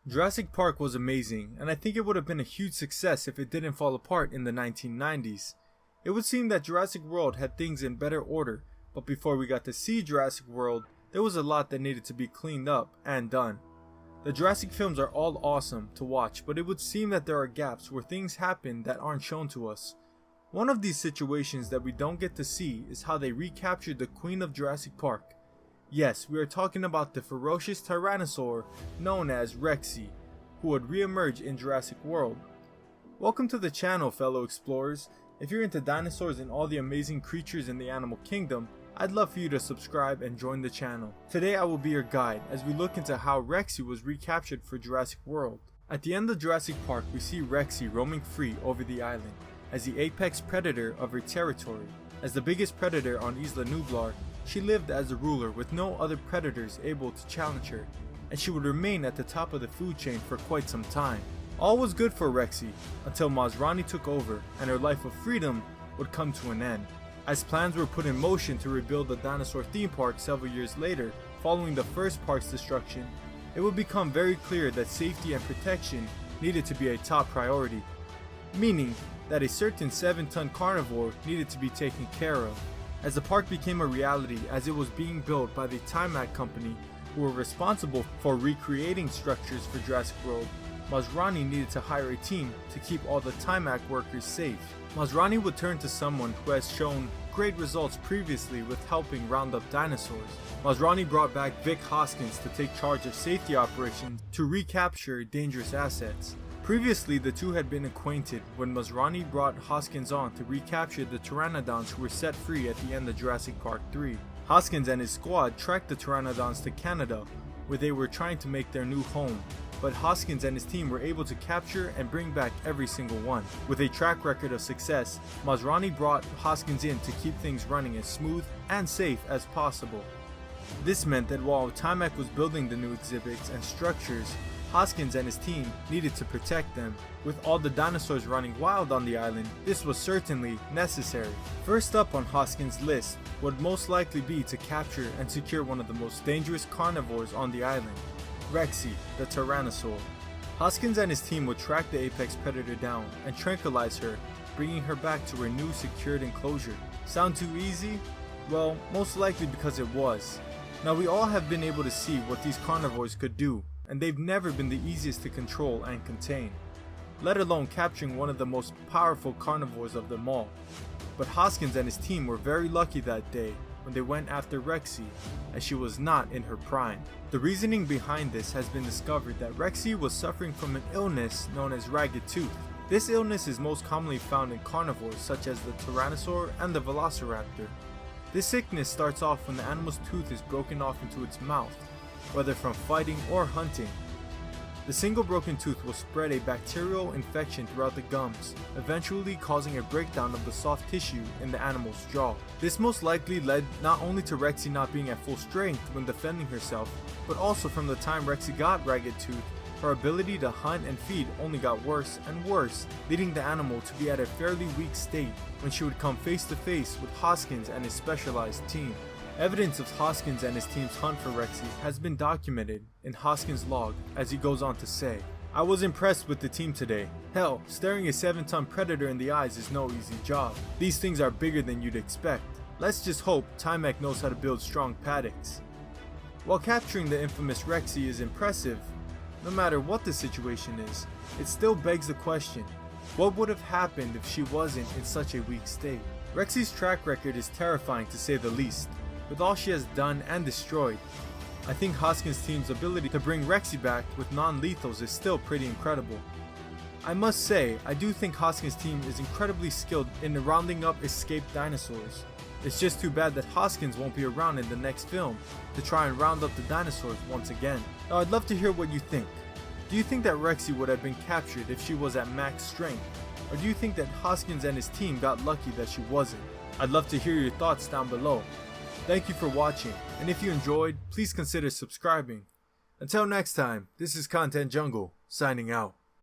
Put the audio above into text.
Jurassic Park was amazing, and I think it would have been a huge success if it didn't fall apart in the 1990s. It would seem that Jurassic World had things in better order, but before we got to see Jurassic World, there was a lot that needed to be cleaned up and done. The Jurassic films are all awesome to watch, but it would seem that there are gaps where things happen that aren't shown to us. One of these situations that we don't get to see is how they recaptured the Queen of Jurassic Park. Yes, we are talking about the ferocious tyrannosaur known as Rexy, who would re-emerge in Jurassic World. Welcome to the channel, fellow explorers. If you're into dinosaurs and all the amazing creatures in the animal kingdom, I'd love for you to subscribe and join the channel. Today I will be your guide as we look into how Rexy was recaptured for Jurassic World. At the end of Jurassic Park, we see Rexy roaming free over the island as the apex predator of her territory. As the biggest predator on Isla Nublar, she lived as a ruler with no other predators able to challenge her, and she would remain at the top of the food chain for quite some time. All was good for Rexy until Masrani took over and her life of freedom would come to an end. As plans were put in motion to rebuild the dinosaur theme park several years later, following the first park's destruction, it would become very clear that safety and protection needed to be a top priority, meaning that a certain 7-ton carnivore needed to be taken care of. As the park became a reality as it was being built by the Timac company who were responsible for recreating structures for Jurassic World, Masrani needed to hire a team to keep all the Timac workers safe. Masrani would turn to someone who has shown great results previously with helping round up dinosaurs. Masrani brought back Vic Hoskins to take charge of safety operations to recapture dangerous assets. Previously, the two had been acquainted when Masrani brought Hoskins on to recapture the pteranodons who were set free at the end of Jurassic Park 3. Hoskins and his squad tracked the pteranodons to Canada, where they were trying to make their new home, but Hoskins and his team were able to capture and bring back every single one. With a track record of success, Masrani brought Hoskins in to keep things running as smooth and safe as possible. This meant that while Timac was building the new exhibits and structures, Hoskins and his team needed to protect them. With all the dinosaurs running wild on the island, this was certainly necessary. First up on Hoskins' list would most likely be to capture and secure one of the most dangerous carnivores on the island, Rexy, the tyrannosaur. Hoskins and his team would track the apex predator down and tranquilize her, bringing her back to her new secured enclosure. Sound too easy? Well, most likely because it was. Now we all have been able to see what these carnivores could do, and they've never been the easiest to control and contain, let alone capturing one of the most powerful carnivores of them all. But Hoskins and his team were very lucky that day when they went after Rexy, as she was not in her prime. The reasoning behind this has been discovered that Rexy was suffering from an illness known as ragged tooth. This illness is most commonly found in carnivores such as the tyrannosaur and the velociraptor. This sickness starts off when the animal's tooth is broken off into its mouth, whether from fighting or hunting. The single broken tooth will spread a bacterial infection throughout the gums, eventually causing a breakdown of the soft tissue in the animal's jaw. This most likely led not only to Rexy not being at full strength when defending herself, but also from the time Rexy got ragged tooth, her ability to hunt and feed only got worse and worse, leading the animal to be at a fairly weak state when she would come face to face with Hoskins and his specialized team. Evidence of Hoskins and his team's hunt for Rexy has been documented in Hoskins' log, as he goes on to say, "I was impressed with the team today. Hell, staring a 7-ton predator in the eyes is no easy job. These things are bigger than you'd expect. Let's just hope Timac knows how to build strong paddocks." While capturing the infamous Rexy is impressive, no matter what the situation is, it still begs the question, what would have happened if she wasn't in such a weak state? Rexy's track record is terrifying to say the least. With all she has done and destroyed, I think Hoskins' team's ability to bring Rexy back with non-lethals is still pretty incredible. I must say, I do think Hoskins' team is incredibly skilled in rounding up escaped dinosaurs. It's just too bad that Hoskins won't be around in the next film to try and round up the dinosaurs once again. Now I'd love to hear what you think. Do you think that Rexy would have been captured if she was at max strength? Or do you think that Hoskins and his team got lucky that she wasn't? I'd love to hear your thoughts down below. Thank you for watching, and if you enjoyed, please consider subscribing. Until next time, this is Content Jungle, signing out.